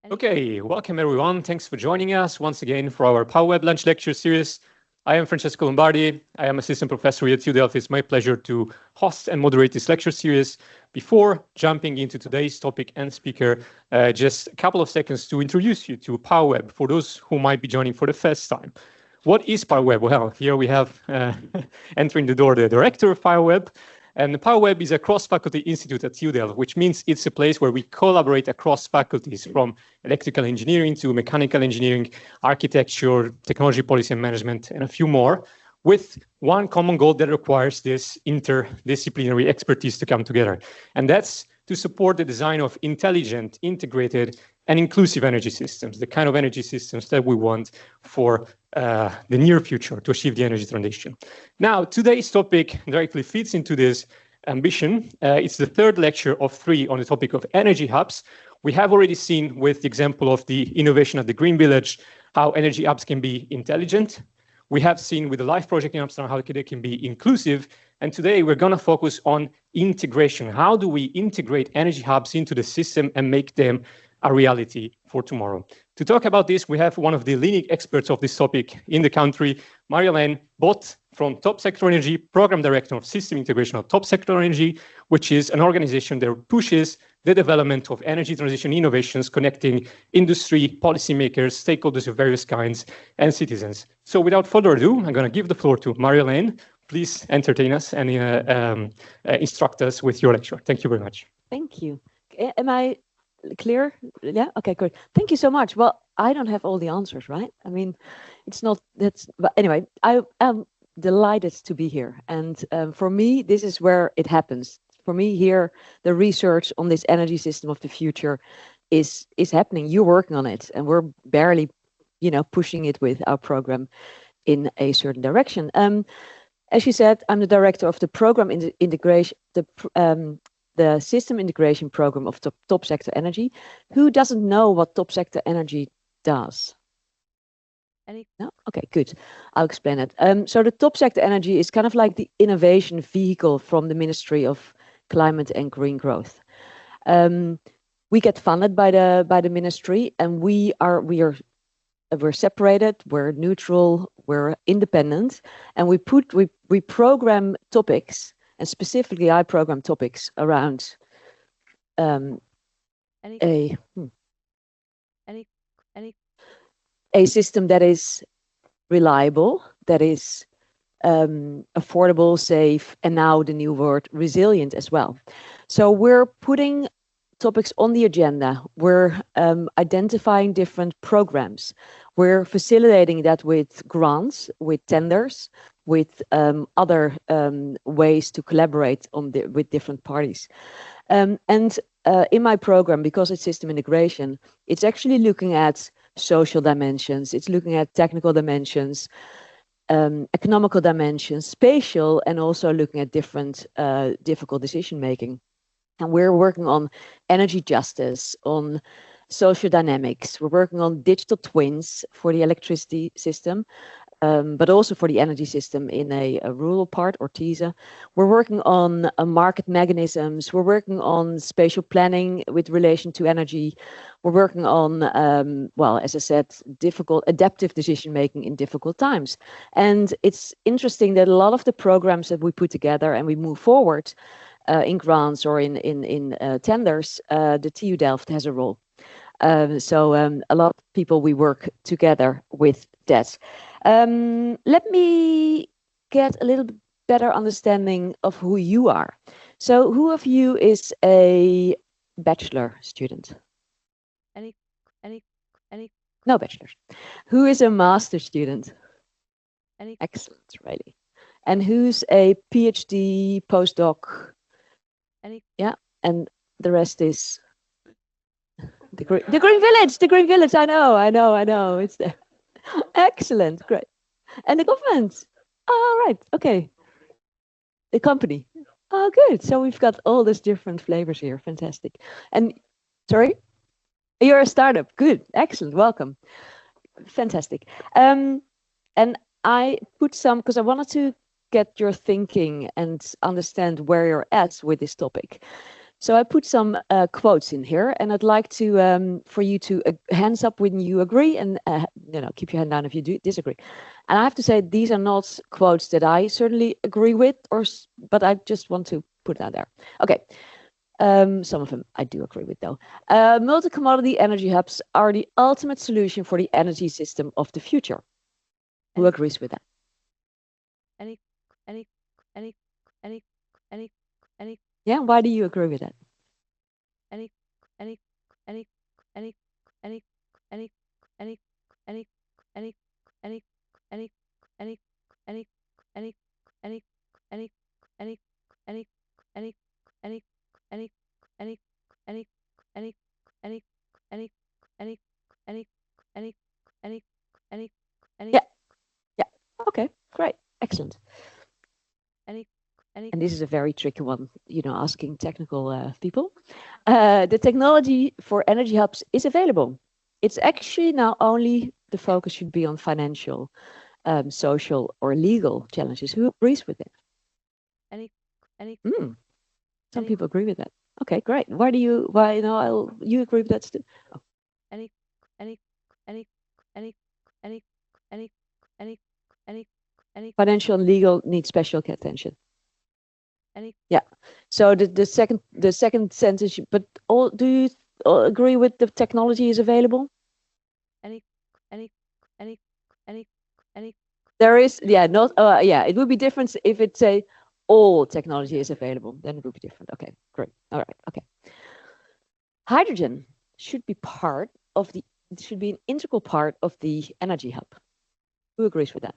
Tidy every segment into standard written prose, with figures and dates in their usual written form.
Okay, welcome everyone. Thanks for joining us once again for our PowerWeb Lunch Lecture Series. I am Francesco Lombardi. I am assistant professor here at TU Delft. It's my pleasure to host and moderate this lecture series. Before jumping into today's topic and speaker, just a couple of seconds to introduce you to PowerWeb for those who might be joining for the first time. What is PowerWeb? Well, here we have entering the door the director of PowerWeb. And PowerWeb is a cross-faculty institute at TU Delft, which means it's a place where we collaborate across faculties, from electrical engineering to mechanical engineering, architecture, technology policy and management, and a few more, with one common goal that requires this interdisciplinary expertise to come together. And that's to support the design of intelligent, integrated, and inclusive energy systems, the kind of energy systems that we want for the near future to achieve the energy transition. Now, today's topic directly fits into this ambition. It's the third lecture of 3 on the topic of energy hubs. We have already seen with the example of the innovation at the Green Village how energy hubs can be intelligent. We have seen with the LIFE project in Amsterdam how they can be inclusive. And today we're going to focus on integration. How do we integrate energy hubs into the system and make them a reality for tomorrow? To talk about this, we have one of the leading experts of this topic in the country, Marjolein Bot from Topsector Energie, Program Director of System Integration of Topsector Energie, which is an organization that pushes the development of energy transition innovations connecting industry, policymakers, stakeholders of various kinds, and citizens. So without further ado, I'm going to give the floor to Marjolein. Please entertain us and instruct us with your lecture. Thank you very much. Thank you. Am I clear? Yeah. Okay, good. Thank you so much. Well, I don't have all the answers, right? I mean, it's not that's. But anyway, I am delighted to be here, and for me, this is where it happens. For me, here, the research on this energy system of the future is happening. You're working on it, and we're barely, pushing it with our program in a certain direction. As you said, I'm the director of the program integration, the system integration program of Topsector Energie. Who doesn't know what Topsector Energie does? No? Okay, good. I'll explain it. So the Topsector Energie is kind of like the innovation vehicle from the Ministry of Climate and Green Growth. We get funded by the ministry, and we're separated, we're neutral, we're independent, and we program topics. And specifically, I program topics around a system that is reliable, that is affordable, safe, and now the new word, resilient as well. So we're putting topics on the agenda. We're identifying different programs. We're facilitating that with grants, with tenders, with other ways to collaborate with different parties. And in my program, because it's system integration, it's actually looking at social dimensions, it's looking at technical dimensions, economical dimensions, spatial, and also looking at different difficult decision making. And we're working on energy justice, on social dynamics. We're working on digital twins for the electricity system, but also for the energy system in a rural part, or TISA. We're working on market mechanisms. We're working on spatial planning with relation to energy. We're working on, well, as I said, difficult adaptive decision making in difficult times. And it's interesting that a lot of the programs that we put together and we move forward in grants or in tenders, the TU Delft has a role. So a lot of people, we work together with that. Let me get a little bit better understanding of who you are. So who of you is a bachelor student? Any? No bachelors. Who is a master student? Excellent, really. And who's a PhD, postdoc? Yeah, and the rest is the Green Village. The Green Village. I know. It's there. Excellent, great. And the government. Oh, right, okay. The company. Oh, good. So we've got all these different flavors here. Fantastic. And sorry, you're a startup. Good, excellent. Welcome. Fantastic. And I put some because I wanted to get your thinking and understand where you're at with this topic. So I put some quotes in here, and I'd like to for you to hands up when you agree, and keep your hand down if you do disagree. And I have to say these are not quotes that I certainly agree with, but I just want to put that there. Okay. Some of them I do agree with, though. Multi-commodity energy hubs are the ultimate solution for the energy system of the future. Who agrees with that? Any? Yeah, why do you agree with that? Yeah, okay, great, excellent. And this is a very tricky one, asking technical people. The technology for energy hubs is available. It's actually now only the focus should be on financial, social, or legal challenges. Who agrees with it? Some people agree with that. Okay, great. You agree with that, Stu? Oh. Financial and legal need special attention. Yeah. So the second sentence, but do you agree with the technology is available? There is, it would be different if it say all technology is available. Then it would be different. Okay, great. All right. Okay. Hydrogen should be an integral part of the energy hub. Who agrees with that?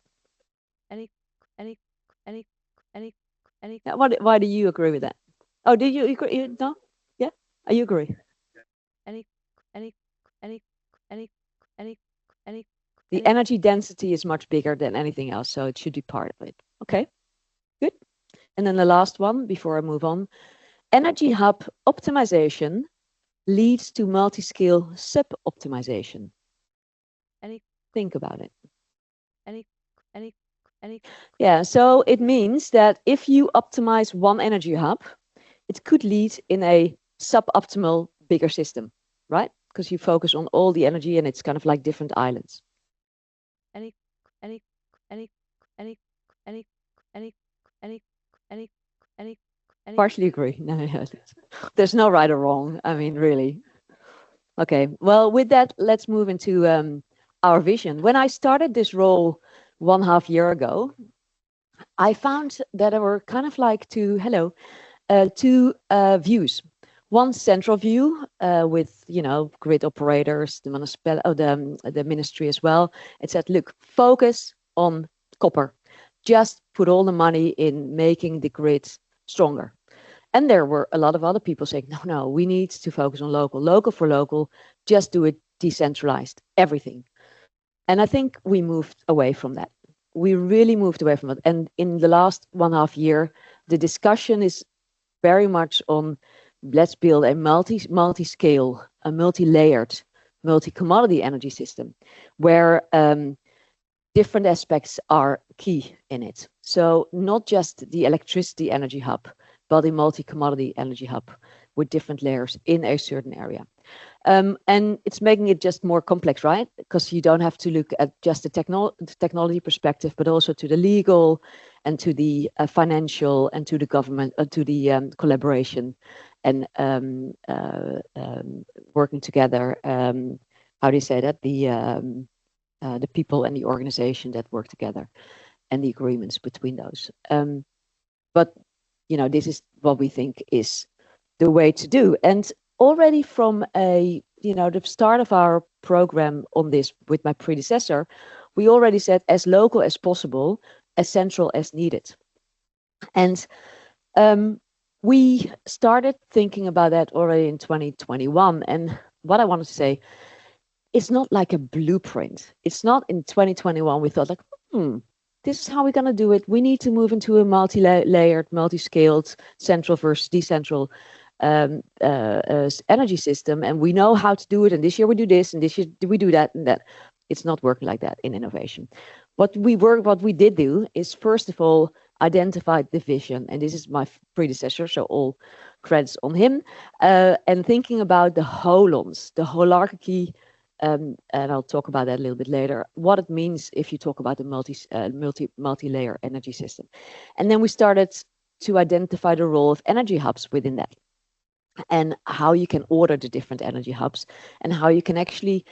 Why do you agree with that? Oh, did you agree? No? Yeah? Oh, you agree? The energy density is much bigger than anything else, so it should be part of it. Okay, good. And then the last one, before I move on, energy hub optimization leads to multi-scale sub-optimization. Think about it. Yeah, so it means that if you optimize one energy hub, it could lead in a suboptimal bigger system, right? Because you focus on all the energy and it's kind of like different islands. Partially agree. No, there's no right or wrong. I mean, really. Okay, well, with that, let's move into our vision. When I started this role 1.5 years ago, I found that there were kind of like two views. One central view with grid operators, the ministry as well. It said, look, focus on copper. Just put all the money in making the grid stronger. And there were a lot of other people saying, no, we need to focus on local for local. Just do it decentralized, everything. And I think we moved away from that. We really moved away from it. And in the last 1.5 years, the discussion is very much on let's build a multi-scale, a multi-layered, multi-commodity energy system where different aspects are key in it. So not just the electricity energy hub, but a multi-commodity energy hub with different layers in a certain area. And it's making it just more complex, right? Because you don't have to look at just the technology perspective, but also to the legal and to the financial and to the government, to the collaboration and working together. How do you say that? The people and the organization that work together and the agreements between those. But this is what we think is the way to do. And already from the start of our program on this with my predecessor, we already said as local as possible, as central as needed. And we started thinking about that already in 2021. And what I wanted to say, it's not like a blueprint. It's not in 2021 we thought like, this is how we're going to do it. We need to move into a multi-layered, multi-scaled, central versus decentral energy system, and we know how to do it. And this year we do this, and this year we do that, and that. It's not working like that in innovation. What we did do is, first of all, identified the vision, and this is my predecessor, so all credits on him, and thinking about the holons, the holarchy, and I'll talk about that a little bit later, what it means if you talk about the multi-layer energy system. And then we started to identify the role of energy hubs within that, and how you can order the different energy hubs, and how you can actually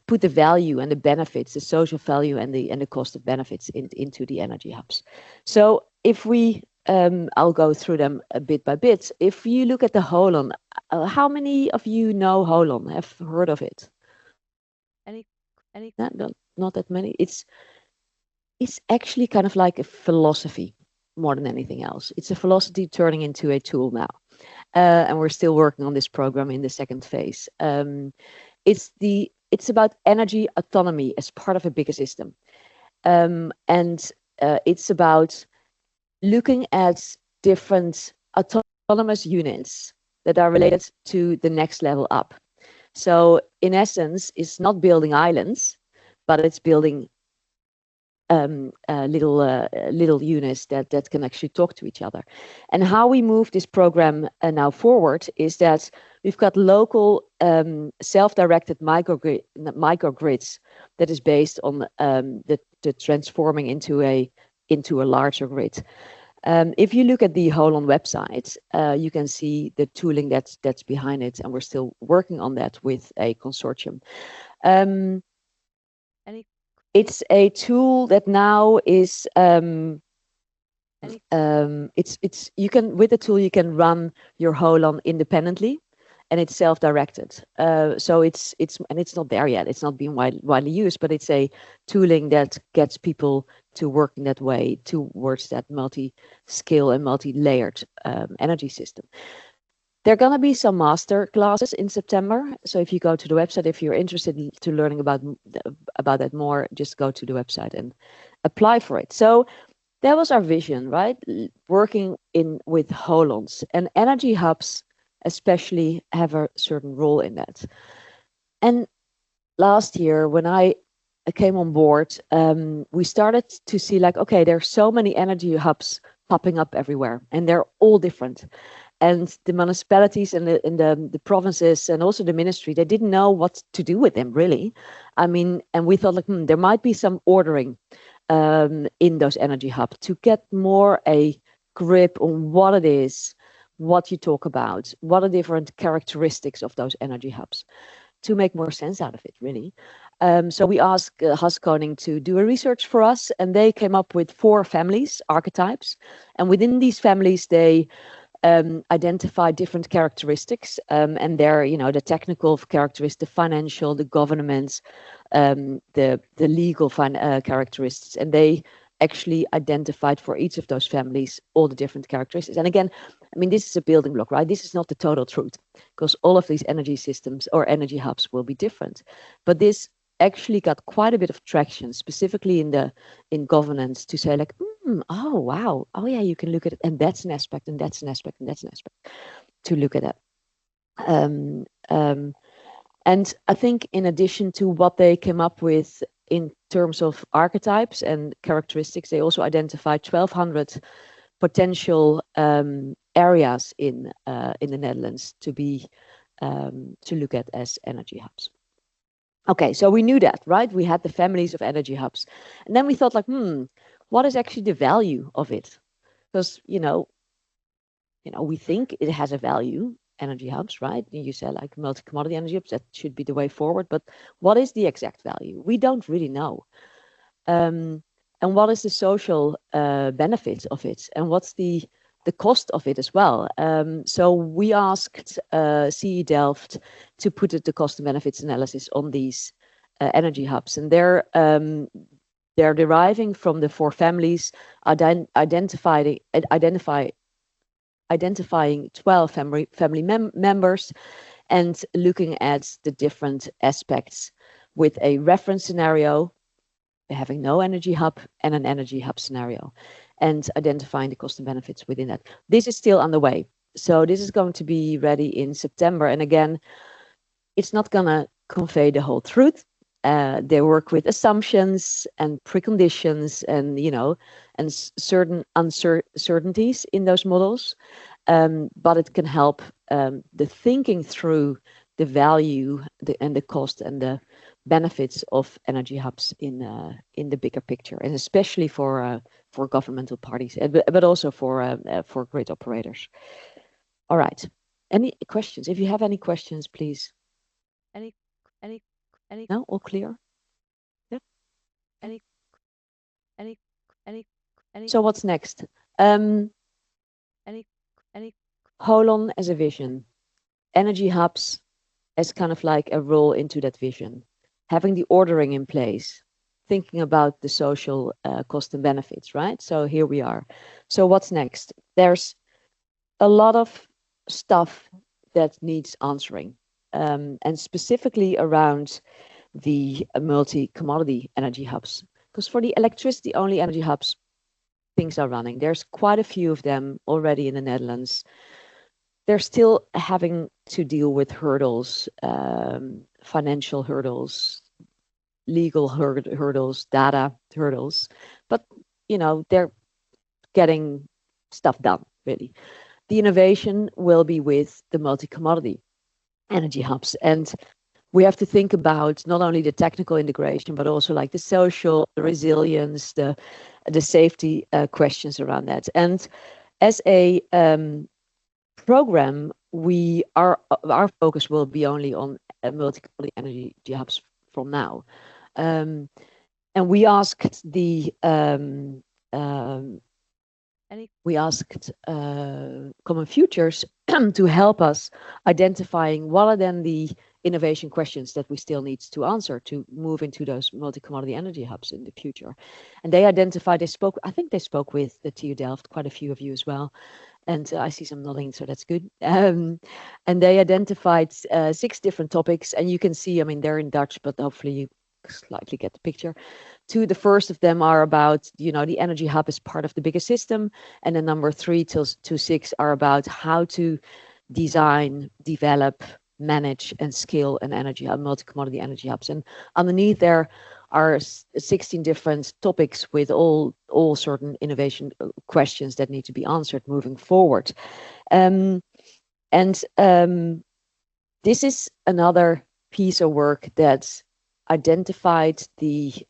put the value and the benefits, the social value and the cost of benefits into the energy hubs. So if we, I'll go through them a bit by bit. If you look at the Holon, how many of you know Holon, have heard of it? Any? Not that many. It's actually kind of like a philosophy more than anything else. It's a philosophy turning into a tool now. And we're still working on this program in the second phase. It's about energy autonomy as part of a bigger system. And it's about looking at different autonomous units that are related to the next level up. So in essence, it's not building islands, but it's building little units that can actually talk to each other. And how we move this program now forward is that we've got local self-directed microgrids that is based on the transforming into a larger grid. If you look at the Holon website, you can see the tooling that's behind it, and we're still working on that with a consortium. It's a tool that now is it's you can, with the tool you can run your Holon independently, and it's self-directed. So it's not there yet. It's not being widely used, but it's a tooling that gets people to work in that way towards that multi-scale and multi-layered energy system. There are going to be some master classes in September. So if you go to the website, if you're interested in learning about that more, just go to the website and apply for it. So that was our vision, right? Working with holons, and energy hubs especially have a certain role in that. And last year, when I came on board, we started to see like, okay, there are so many energy hubs popping up everywhere, and they're all different. And the municipalities and the provinces and also the ministry, they didn't know what to do with them, really. I mean, and we thought like, there might be some ordering in those energy hubs to get more a grip on what it is, what you talk about, what are different characteristics of those energy hubs, to make more sense out of it, really. So we asked Haskoning to do a research for us, and they came up with 4 families, archetypes. And within these families, they identify different characteristics, and they're, the technical characteristics, the financial, the governance, the legal characteristics, and they actually identified for each of those families all the different characteristics. And again, I mean, this is a building block, right? This is not the total truth, because all of these energy systems or energy hubs will be different. But this actually got quite a bit of traction, specifically in governance, to say like, oh wow, oh yeah, you can look at it, and that's an aspect, and that's an aspect, and that's an aspect to look at that. And I think in addition to what they came up with in terms of archetypes and characteristics, they also identified 1,200 potential areas in the Netherlands to look at as energy hubs. Okay, so we knew that, right? We had the families of energy hubs, and then we thought like, what is actually the value of it? Because we think it has a value, energy hubs, right? You said like multi-commodity energy hubs, that should be the way forward. But what is the exact value? We don't really know. And what is the social benefits of it? And what's the cost of it as well? So we asked CE Delft to put the cost and benefits analysis on these energy hubs, and they're deriving from the 4 families, identifying 12 family members, and looking at the different aspects with a reference scenario, having no energy hub, and an energy hub scenario, and identifying the cost and benefits within that. This is still underway. So this is going to be ready in September. And again, it's not going to convey the whole truth. They work with assumptions and preconditions and, and certain uncertainties in those models. But it can help the thinking through the value and the cost and the benefits of energy hubs in the bigger picture, and especially for governmental parties, but also for grid operators. All right. Any questions? If you have any questions, please. Any? No, all clear. Yeah. Any? So what's next? Holon as a vision, energy hubs as kind of like a role into that vision, having the ordering in place, thinking about the social cost and benefits, right? So here we are. So what's next? There's a lot of stuff that needs answering, and specifically around the multi-commodity energy hubs. Because for the electricity-only energy hubs, things are running. There's quite a few of them already in the Netherlands. They're still having to deal with hurdles, financial hurdles, legal hurdles, data hurdles, but they're getting stuff done, really. The innovation will be with the multi-commodity energy hubs, and we have to think about not only the technical integration, but also like the social, the resilience, the safety questions around that. And as a program, our focus will be only on multi-commodity energy hubs from now. And we asked Common Futures to help us identifying what are then the innovation questions that we still need to answer to move into those multi-commodity energy hubs in the future. And they identified, I think they spoke with the TU Delft, quite a few of you as well. And I see some nodding, so that's good. And they identified 6 different topics, and you can see, they're in Dutch, but hopefully you slightly get the picture. The first of them are about, the energy hub is part of the bigger system, and then number 3 to 6 are about how to design, develop, manage, and scale an energy hub, multi-commodity energy hubs. And underneath there are 16 different topics with all certain innovation questions that need to be answered moving forward. This is another piece of work that's identified the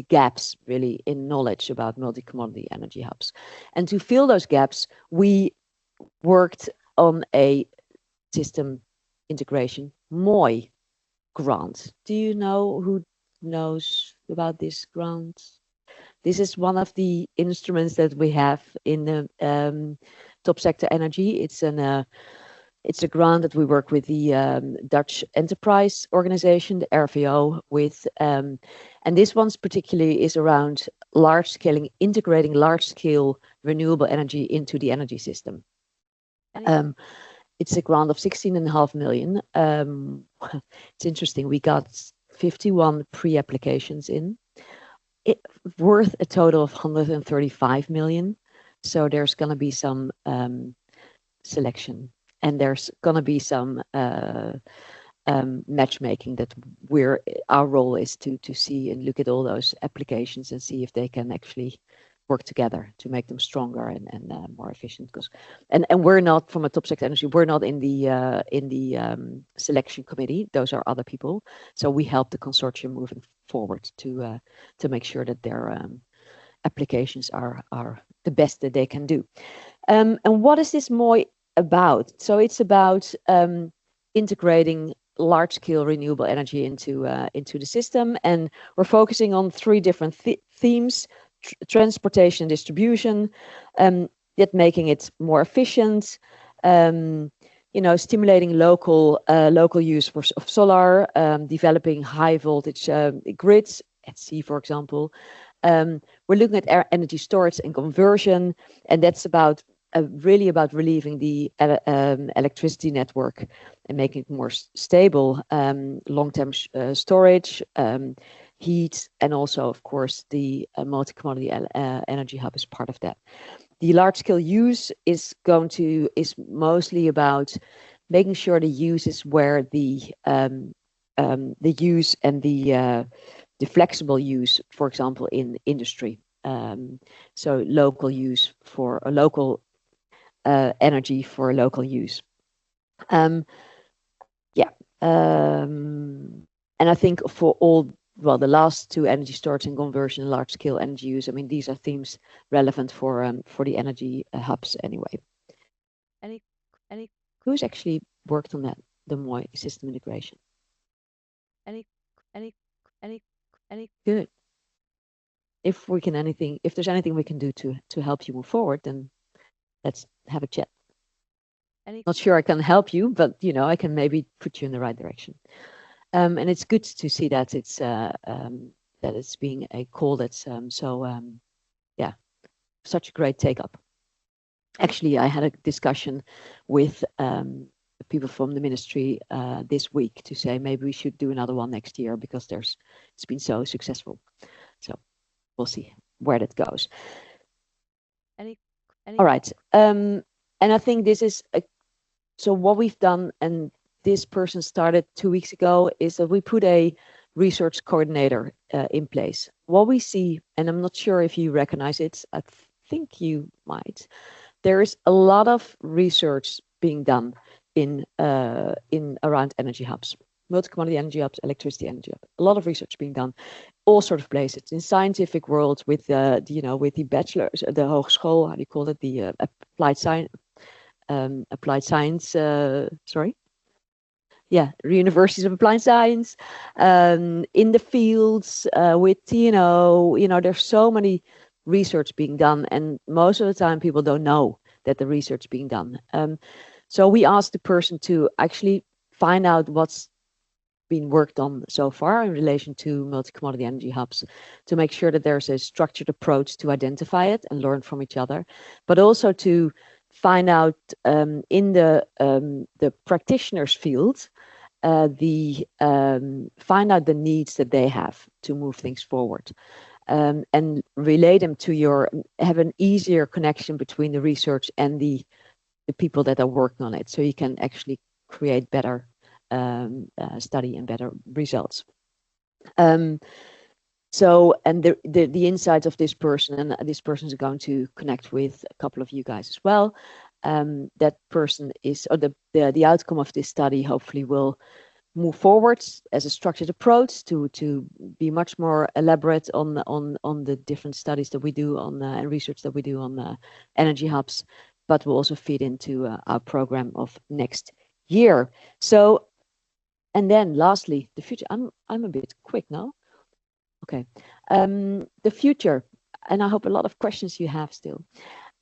gaps really in knowledge about multi-commodity energy hubs. And to fill those gaps, we worked on a system integration MOI grant. Do you know who knows about this grant? This is one of the instruments that we have in the Topsector Energie. It's a grant that we work with the Dutch Enterprise Organization, the RVO, with, and this one's particularly is around integrating large-scale renewable energy into the energy system. It's a grant of 16.5 million. It's interesting. We got 51 pre-applications in, worth a total of 135 million. So there's going to be some selection, and there's going to be some matchmaking that our role is to see and look at all those applications and see if they can actually work together to make them stronger and more efficient. And we're not, from a Topsector Energie, we're not in the selection committee. Those are other people. So we help the consortium moving forward to make sure that their applications are the best that they can do. And what is this MOI about? So it's about integrating large-scale renewable energy into the system, and we're focusing on 3 different themes: transportation and distribution, yet making it more efficient, stimulating local use of solar, developing high voltage grids at sea, for example. We're looking at energy storage and conversion, and that's really about relieving the electricity network and making it more stable, long-term storage, heat, and also, of course, the multi-commodity energy hub is part of that. The large-scale use is mostly about making sure the use is where the the use and the flexible use, for example, in industry. So local use for a local energy for local use. And I think for all, well, the last two, energy storage and conversion, large scale energy use, I mean, these are themes relevant for the energy hubs anyway. Who's actually worked on that, the MOI system integration? Any good? If there's anything we can do to help you move forward, then let's have a chat. Not sure I can help you, but I can maybe put you in the right direction. And it's good to see that it's being a call that's such a great take up. Actually, I had a discussion with people from the ministry this week to say maybe we should do another one next year because it's been so successful. So we'll see where that goes. All right. And I think this is so what we've done, and this person started 2 weeks ago, is that we put a research coordinator in place. What we see, and I'm not sure if you recognize it, I think you might. There is a lot of research being done in around energy hubs, multi-commodity energy hubs, electricity energy hubs. A lot of research being done, all sorts of places in scientific world with with the bachelors, the hogeschool, how do you call it, the applied science. Universities of applied science, in the fields with there's so many research being done, and most of the time people don't know that the research being done. So we asked the person to actually find out what's been worked on so far in relation to multi-commodity energy hubs, to make sure that there's a structured approach to identify it and learn from each other, but also to find out in the practitioners field, find out the needs that they have to move things forward, and relay them to have an easier connection between the research and the people that are working on it, so you can actually create better study and better results. So, and the insights of this person, and this person is going to connect with a couple of you guys as well. That person is, or the outcome of this study hopefully will move forward as a structured approach to be much more elaborate on the different studies that we do on and research that we do on energy hubs, but will also feed into our program of next year. So, and then lastly, the future. I'm a bit quick now. Okay, the future, and I hope a lot of questions you have still.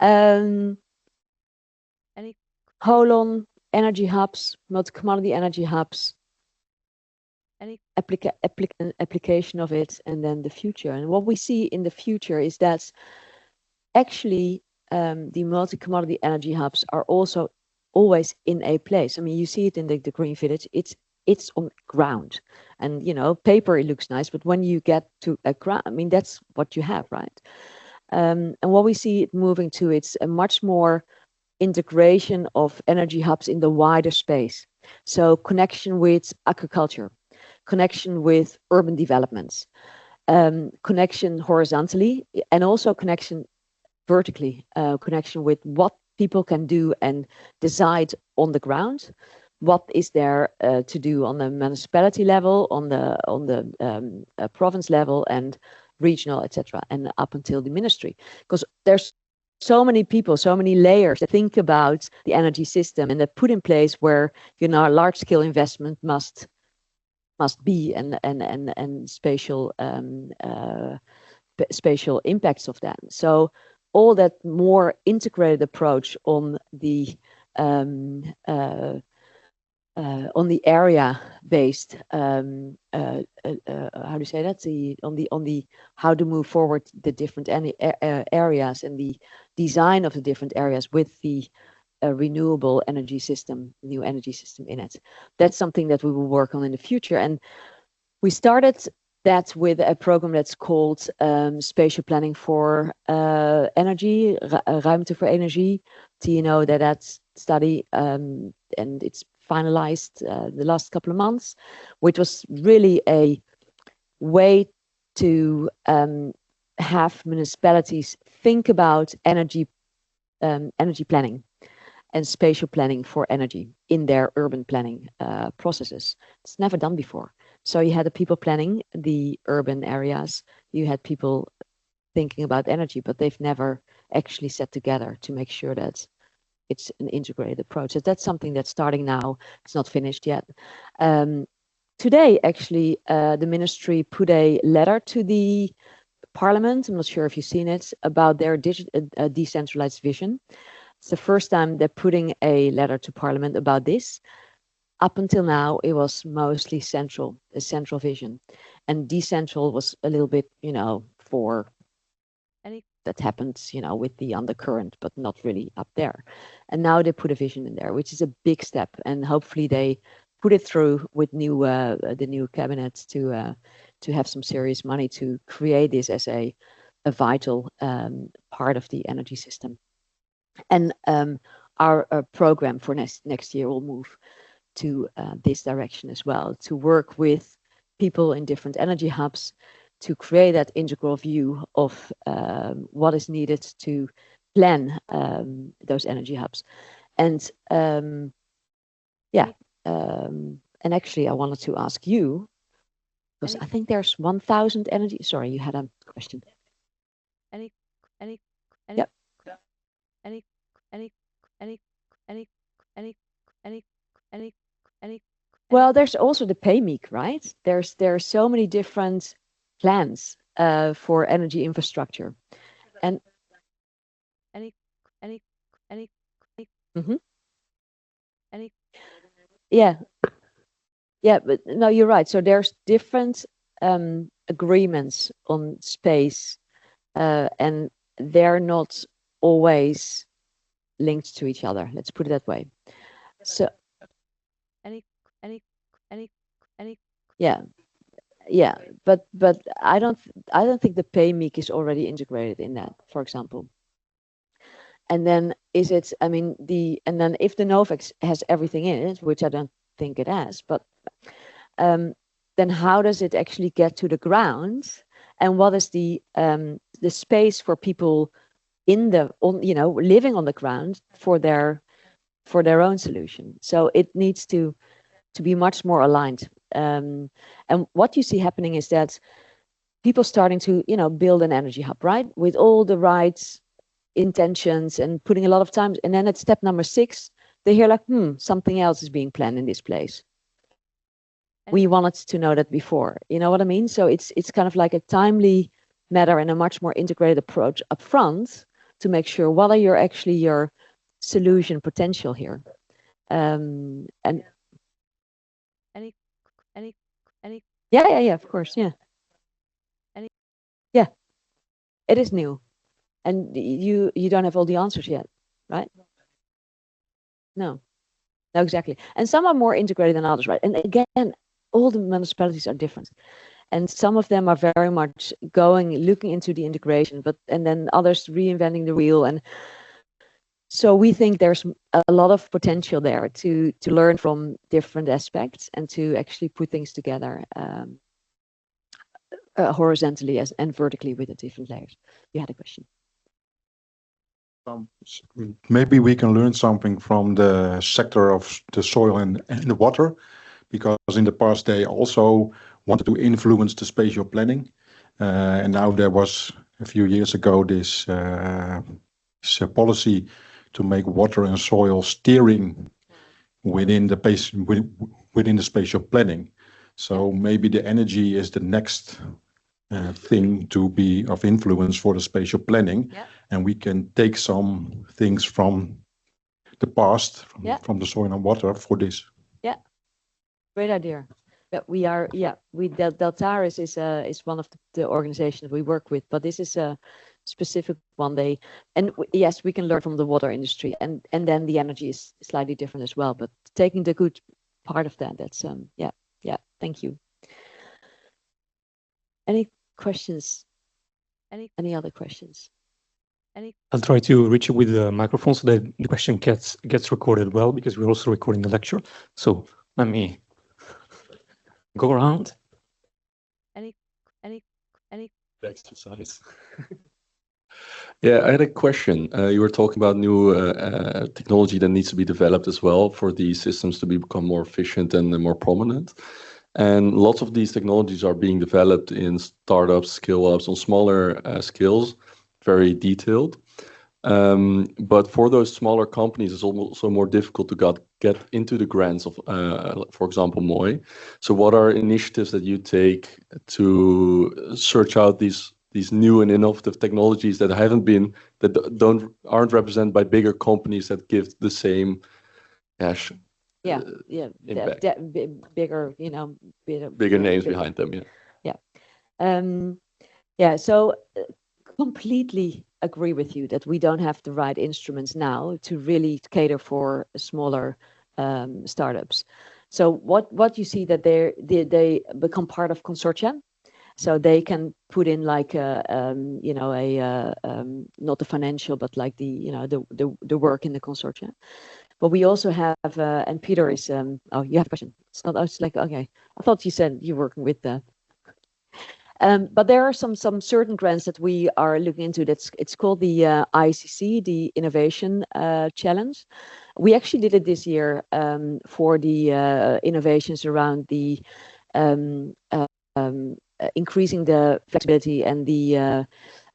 Holon, energy hubs, multi-commodity energy hubs, application of it, and then the future. And what we see in the future is that actually the multi-commodity energy hubs are also always in a place. I mean, you see it in the Green Village. It's on ground, and paper, it looks nice, but when you get to a ground, I mean, that's what you have, right? And what we see it moving to, it's a much more integration of energy hubs in the wider space. So connection with agriculture, connection with urban developments, connection horizontally, and also connection vertically, connection with what people can do and decide on the ground. What is there to do on the municipality level, on the province level, and regional, etc., and up until the ministry? Because there's so many people, so many layers that think about the energy system and that put in place where large scale investment must be, and spatial impacts of that. So all that more integrated approach on the area based, how do you say that? On the how to move forward the different areas and the design of the different areas with the renewable energy system, new energy system in it. That's something that we will work on in the future. And we started that with a program that's called Spatial Planning for Energy, Ruimte voor Energie. Do you know that study, and it's finalized the last couple of months, which was really a way to have municipalities think about energy planning and spatial planning for energy in their urban planning processes. It's never done before. So you had the people planning the urban areas, you had people thinking about energy, but they've never actually sat together to make sure that it's an integrated approach. So that's something that's starting now. It's not finished yet. Today, actually, the ministry put a letter to the parliament. I'm not sure if you've seen it, about their decentralized vision. It's the first time they're putting a letter to parliament about this. Up until now, it was mostly a central vision. And decentral was a little bit, for any that happens, with the undercurrent, but not really up there. And now they put a vision in there, which is a big step. And hopefully they put it through with the new cabinet to have some serious money to create this as a vital part of the energy system. And our program for next year will move to this direction as well, to work with people in different energy hubs to create that integral view of what is needed to plan those energy hubs. And and actually I wanted to ask you, because I think there's 1,000 energy. Sorry, you had a question. Yep. Well, there's also the PayMeek, right? There are so many different plans for energy infrastructure, and yeah, but no, you're right. So there's different agreements on space, and they're not always linked to each other. Let's put it that way. So yeah, but I don't think the PayMeek is already integrated in that, for example. And then if the Novex has everything in it, which I don't think it has, but then how does it actually get to the ground? And what is the space for people living on the ground for their own solution? So it needs to be much more aligned. And what you see happening is that people starting to build an energy hub, right, with all the right intentions and putting a lot of time, and then at step number 6 they hear like, something else is being planned in this place. We wanted to know that before, you know what I mean? So it's kind of like a timely matter and a much more integrated approach up front to make sure what are your solution potential here. And yeah, of course, yeah, it is new, and you don't have all the answers yet, right? No, exactly. And some are more integrated than others, right? And again, all the municipalities are different, and some of them are very much looking into the integration, and then others reinventing the wheel. And so we think there's a lot of potential there to learn from different aspects and to actually put things together horizontally and vertically with the different layers. You had a question. Maybe we can learn something from the sector of the soil and the water, because in the past they also wanted to influence the spatial planning. And now there was a few years ago this policy to make water and soil steering within the spatial planning. So maybe the energy is the next thing to be of influence for the spatial planning, and we can take some things from the past, from the soil and water for this. Yeah, great idea. But Deltaris is one of the organizations we work with, but this is a specific one. Yes, we can learn from the water industry, and then the energy is slightly different as well. But taking the good part of that's Thank you. Any questions? Any other questions? I'll try to reach you with the microphone so that the question gets recorded well, because we're also recording the lecture. So let me go around. Any Exercise. Yeah, I had a question. You were talking about new technology that needs to be developed as well for these systems to become more efficient and more prominent. And lots of these technologies are being developed in startups, scale-ups on smaller scales, very detailed. But for those smaller companies, it's also more difficult to get into the grants of, for example, MOI. So what are initiatives that you take to search out these new and innovative technologies that aren't represented by bigger companies that give the same impact? bigger, Bigger names behind them, so completely agree with you that we don't have the right instruments now to really cater for smaller startups. So what you see that they become part of consortia, so they can put in like not the financial, but like the work in the consortia. But we also have and Peter is oh, you have a question. It's not. I was like, okay, I thought you said you're working with the. But there are some certain grants that we are looking into. It's called the ICC, the Innovation Challenge. We actually did it this year for the innovations around the increasing the flexibility and the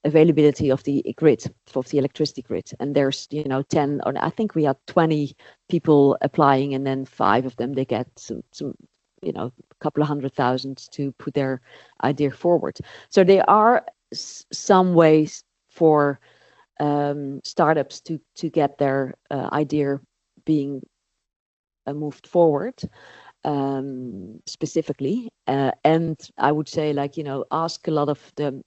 availability of the grid, of the electricity grid. And there's 10, or I think we had 20 people applying, and then 5 of them they get some a couple of 100,000 to put their idea forward. So there are some ways for startups to get their idea being moved forward specifically. And I would say, like, ask a lot of the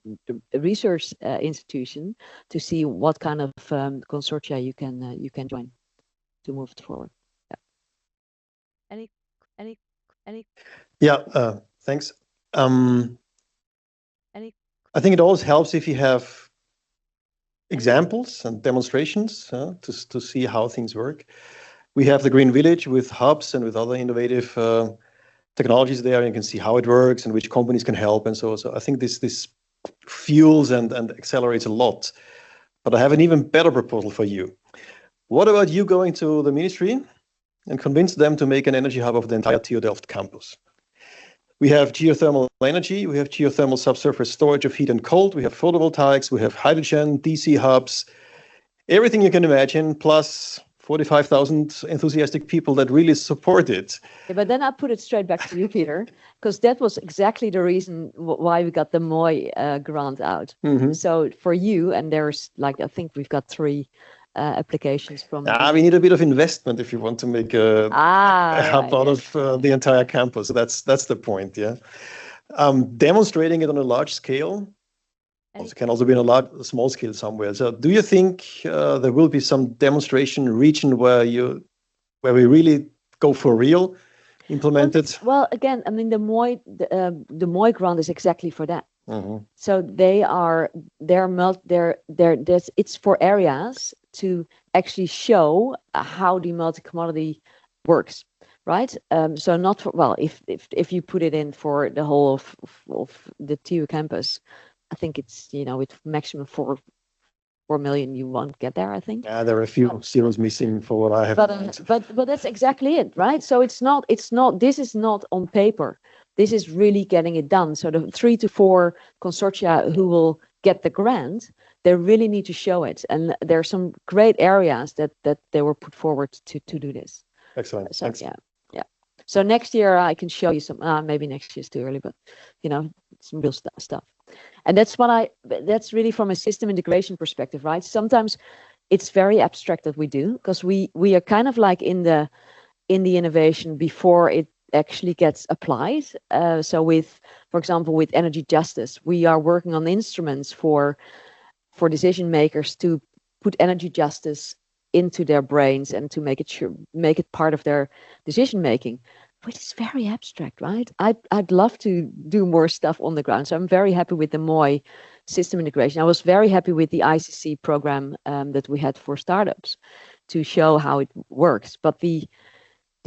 research institution to see what kind of consortia you can join to move it forward. Any Thanks. I think it always helps if you have examples and demonstrations to see how things work. We have the Green Village with hubs and with other innovative technologies there. You can see how it works and which companies can help and so on. So I think this fuels and accelerates a lot. But I have an even better proposal for you. What about you going to the ministry and convince them to make an energy hub of the entire TU Delft campus? We have geothermal energy, we have geothermal subsurface storage of heat and cold, we have photovoltaics, we have hydrogen, DC hubs, everything you can imagine, plus 45,000 enthusiastic people that really support it. Yeah, but then I put it straight back to you, Peter, because that was exactly the reason why we got the MOI grant out. Mm-hmm. So for you, and there's like, I think we've got 3 applications from. We need a bit of investment if you want to make a hub out of the entire campus. So that's the point, yeah. Demonstrating it on a large scale can also be on a small scale somewhere. So do you think there will be some demonstration region where we really go for real, implement it? Well, again, I mean, the MOI grant is exactly for that. Mm-hmm. So it's for areas to actually show how the multi-commodity works, right? So not for, well, if you put it in for the whole of the TU campus, I think it's with maximum 4 million you won't get there, I think. Yeah, there are a few zeros missing for what I have. But that's exactly it, right? So it's not. This is not on paper. This is really getting it done. So the 3 to 4 consortia who will get the grant, they really need to show it. And there are some great areas that they were put forward to do this. Excellent. So, yeah. So next year I can show you some, maybe next year's too early, but some real stuff. And that's really from a system integration perspective, right? Sometimes it's very abstract that we do, because we are kind of like in the innovation before it actually gets applied. So for example, with energy justice, we are working on instruments for decision makers to put energy justice into their brains and to make it part of their decision making. But it's very abstract, right? I'd love to do more stuff on the ground. So I'm very happy with the MOI system integration. I was very happy with the ICC program that we had for startups to show how it works. But the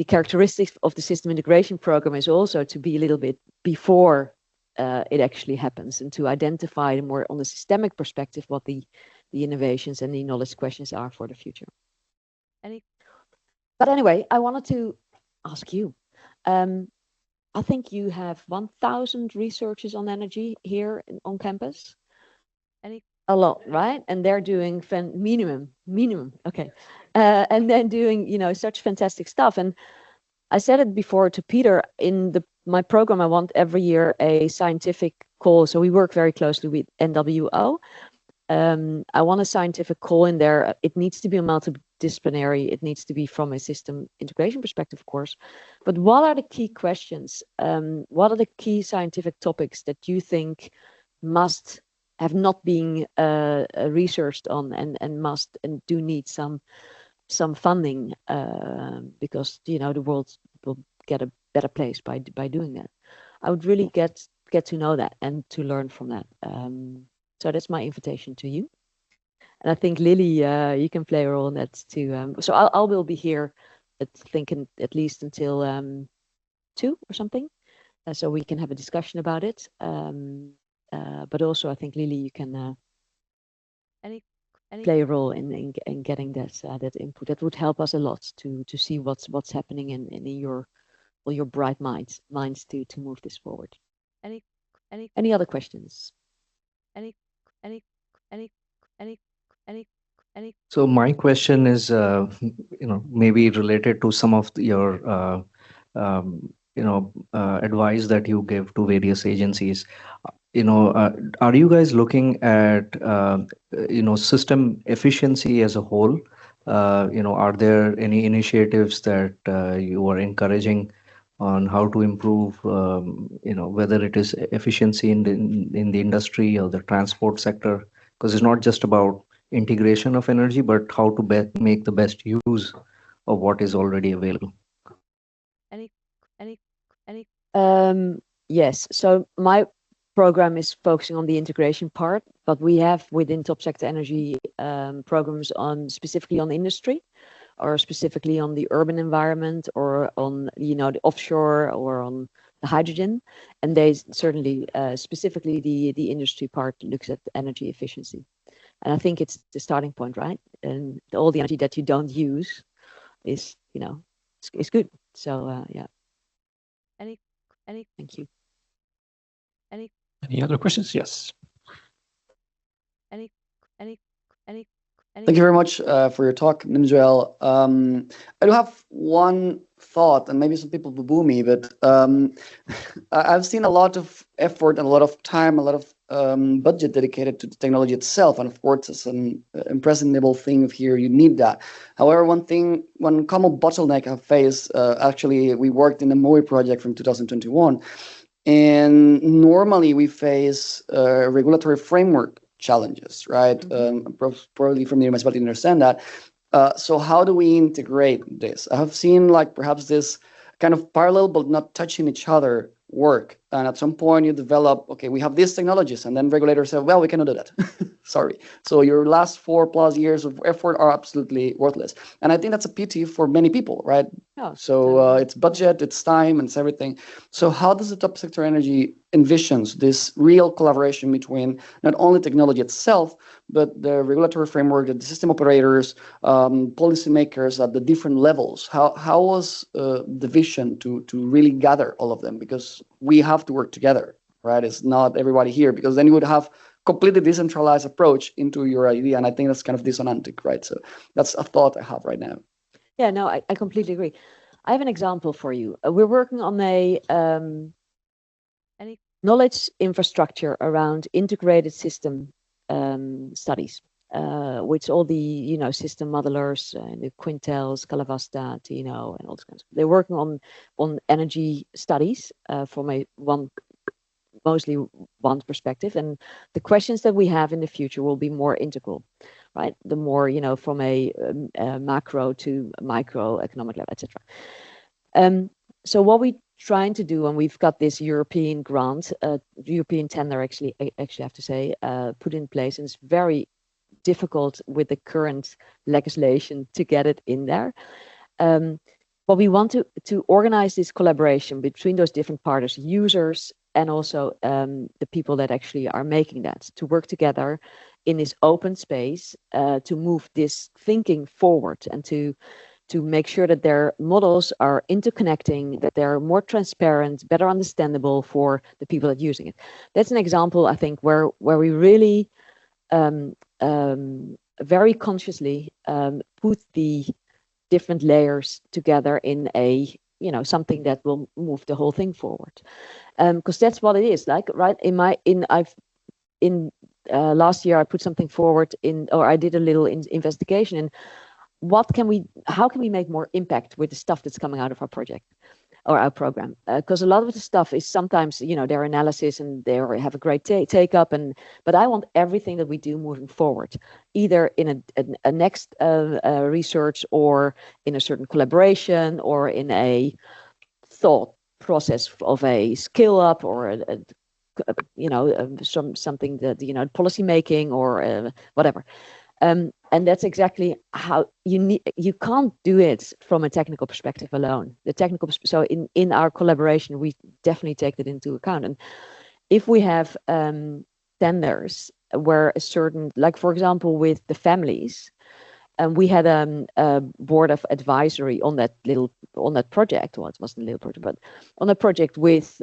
characteristics of the system integration program is also to be a little bit before it actually happens, and to identify more on a systemic perspective what the innovations and the knowledge questions are for the future. But anyway, I wanted to ask you. I think you have 1,000 researchers on energy here on campus. A lot, right? And they're doing minimum. Okay, and then doing such fantastic stuff. And I said it before to Peter in my program. I want every year a scientific call. So we work very closely with NWO. I want a scientific call in there. It needs to be multidisciplinary. It needs to be from a system integration perspective, of course. But what are the key questions? What are the key scientific topics that you think must have not been researched on and do need some funding because the world will get a better place by doing that. I would really get to know that and to learn from that. So that's my invitation to you. And I think Lily, you can play a role in that too. So I will be here, at least until 2 or something, so we can have a discussion about it. But also, I think Lily, you can play a role in getting that input. That would help us a lot to see what's happening in your bright minds to move this forward. Any other questions? So my question is, maybe related to some of your, advice that you give to various agencies. Are you guys looking at, system efficiency as a whole? Are there any initiatives that you are encouraging on how to improve, whether it is efficiency in the industry or the transport sector? Because it's not just about integration of energy, but how to make the best use of what is already available. Yes. So my program is focusing on the integration part, but we have within Topsector Energie programs specifically on industry, or specifically on the urban environment, or on the offshore, or on the hydrogen. And they certainly specifically the industry part looks at energy efficiency. And I think it's the starting point, right? And all the energy that you don't use is is good. So yeah. Thank you. Any other questions? Yes. Thank you very much for your talk, Minjoel. I do have one thought, and maybe some people will boo me, but I've seen a lot of effort and a lot of time, a lot of budget dedicated to the technology itself. And of course, it's an impressionable thing here. You need that. However, one common bottleneck I face, actually, we worked in the MOE project from 2021. And normally we face regulatory framework challenges, right? Probably from the municipality to understand that. So how do we integrate this? I have seen perhaps this kind of parallel but not touching each other work. And at some point you develop, okay, we have these technologies, and then regulators say, well, we cannot do that. Sorry. So your last 4+ years of effort are absolutely worthless. And I think that's a pity for many people, right? Oh, so it's budget, it's time, and it's everything. So how does the Topsector Energie envisions this real collaboration between not only technology itself, but the regulatory framework, the system operators, policymakers at the different levels? How was the vision to really gather all of them? Because we have to work together, right? It's not everybody here, because then you would have completely decentralized approach into your idea. And I think that's kind of dissonantic, right? So that's a thought I have right now. Yeah, no, I completely agree. I have an example for you. We're working on a knowledge infrastructure around integrated system studies, which all the system modelers, the Quintels, Calavasta, and all those kinds. They're working on energy studies from mostly one perspective, and the questions that we have in the future will be more integral, right? The more from a macro to micro economic level, etc. So what we trying to do, and we've got this European grant, European tender actually I have to say, put in place, and it's very difficult with the current legislation to get it in there. But we want to organize this collaboration between those different partners, users, and also the people that actually are making that, to work together in this open space to move this thinking forward, and to make sure that their models are interconnecting, that they're more transparent, better understandable for the people that are using it. That's an example, I think, where we really very consciously put the different layers together in a something that will move the whole thing forward, because that's what it is like, right? Last year I put something forward or I did a little investigation in how can we make more impact with the stuff that's coming out of our project or our program, because a lot of the stuff is sometimes their analysis and they have a great take up, but I want everything that we do moving forward, either in a next research, or in a certain collaboration, or in a thought process of a skill up, or something that policy making, or whatever. And that's exactly how you can't do it from a technical perspective alone. So in our collaboration, we definitely take that into account. And if we have tenders where a certain, like for example with the families, and we had a board of advisory on that project. Well, it wasn't a little project, but on a project with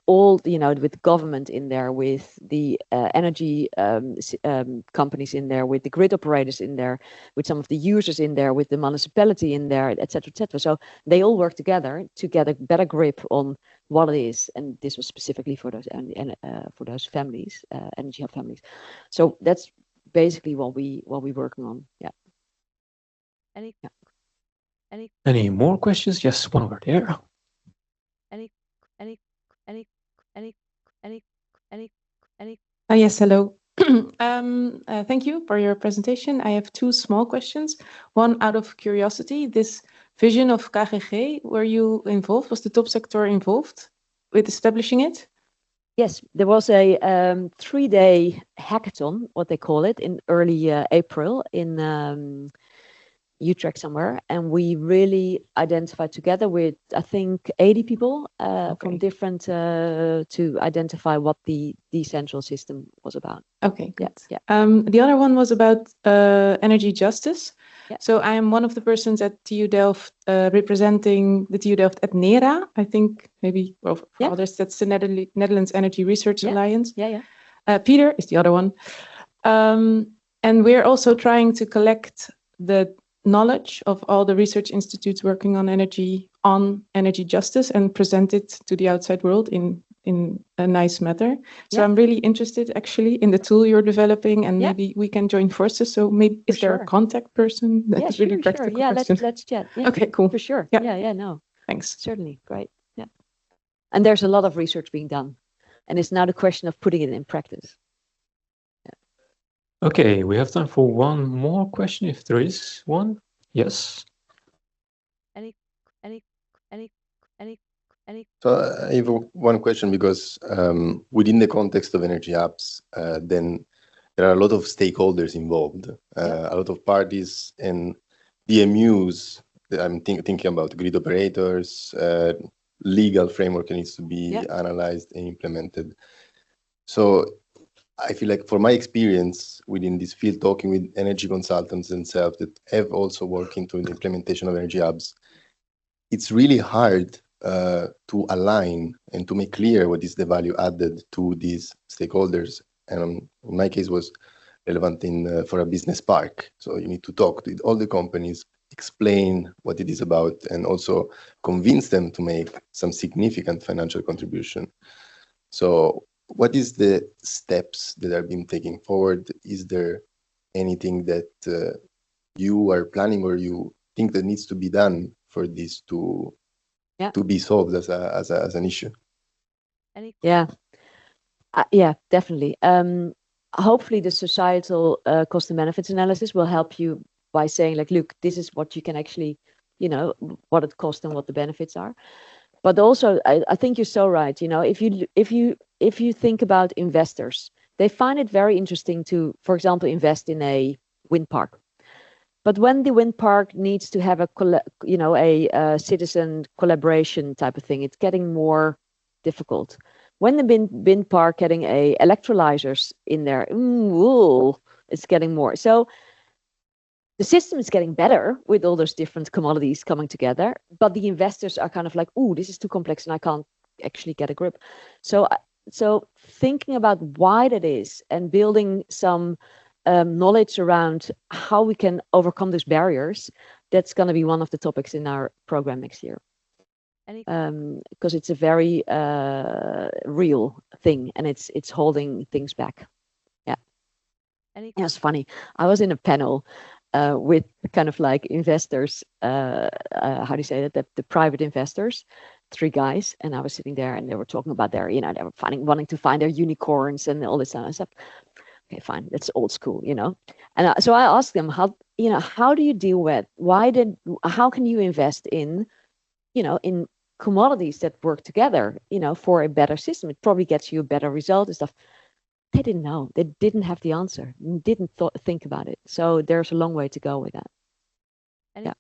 all with the government in there, with the energy companies in there, with the grid operators in there, with some of the users in there, with the municipality in there, etc., etc. So they all work together to get a better grip on what it is, and this was specifically for those families, energy hub families. So that's basically what we're working on. Yeah. Any more questions? Yes, one over there. Yes, hello. Thank you for your presentation. I have two small questions. One, out of curiosity, this vision of KGG, were you involved? Was the Topsector involved with establishing it? Yes, there was a 3-day hackathon, what they call it, in early April in Utrecht somewhere, and we really identified together with, I think, 80 people from different to identify what the decentral system was about. Okay, good. Yeah. The other one was about energy justice. Yeah. So I am one of the persons at TU Delft representing the TU Delft at NERA. I think maybe for others that's the Netherlands Energy Research Alliance. Yeah. Peter is the other one. And we're also trying to collect the knowledge of all the research institutes working on energy justice and present it to the outside world in a nice manner. So I'm really interested actually in the tool you're developing, and maybe we can join forces. So maybe is there a contact person? That's really practical. Yeah, question. let's chat. Yeah. Okay, cool. For sure. Yeah. No. Thanks. Certainly. Great. Yeah. And there's a lot of research being done, and it's now the question of putting it in practice. Okay, we have time for one more question if there is one. Yes. So I have one question, because within the context of energy hubs, then there are a lot of stakeholders involved, a lot of parties and DMUs. I'm thinking about grid operators, legal framework needs to be analyzed and implemented. So I feel like, for my experience within this field, talking with energy consultants themselves that have also worked into the implementation of energy hubs, it's really hard to align and to make clear what is the value added to these stakeholders. And in my case was relevant for a business park. So you need to talk to all the companies, explain what it is about, and also convince them to make some significant financial contribution. So what is the steps that are being taken forward? Is there anything that you are planning or you think that needs to be done for this to be solved as an issue? Yeah, definitely. Hopefully the societal cost and benefits analysis will help you by saying, like, look, this is what you can actually, what it costs and what the benefits are. But also, I think you're so right. If you think about investors, they find it very interesting to, for example, invest in a wind park. But when the wind park needs to have a citizen collaboration type of thing, it's getting more difficult. When the wind park getting electrolyzers in there, it's getting more. So the system is getting better with all those different commodities coming together, but the investors are kind of like, this is too complex and I can't actually get a grip. So thinking about why that is and building some knowledge around how we can overcome those barriers, that's going to be one of the topics in our program next year. Because it's a very real thing and it's holding things back. Yeah. It was funny. I was in a panel with kind of like investors, how do you say that? The private investors, 3 guys, and I was sitting there and they were talking about their, they were wanting to find their unicorns and all this kind of stuff. Okay, fine, that's old school, And so I asked them, how do you deal with, how can you invest in, in commodities that work together, for a better system? It probably gets you a better result and stuff. They didn't know. They didn't have the answer. Didn't think about it. So there's a long way to go with that. Yeah.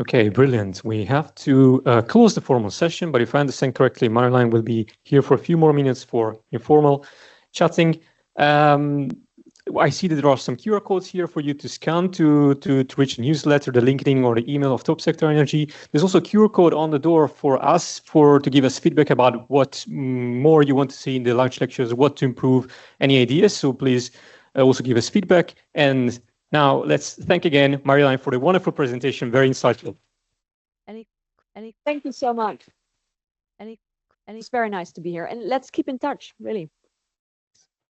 Okay, brilliant. We have to close the formal session, but if I understand correctly, Marjolein will be here for a few more minutes for informal chatting. I see that there are some QR codes here for you to scan to reach the newsletter, the LinkedIn or the email of Topsector Energie. There's also a QR code on the door for us to give us feedback about what more you want to see in the lunch lectures, what to improve, any ideas. So please also give us feedback. And now let's thank again Marjolein for the wonderful presentation, very insightful. Thank you so much. It's very nice to be here, and let's keep in touch, really.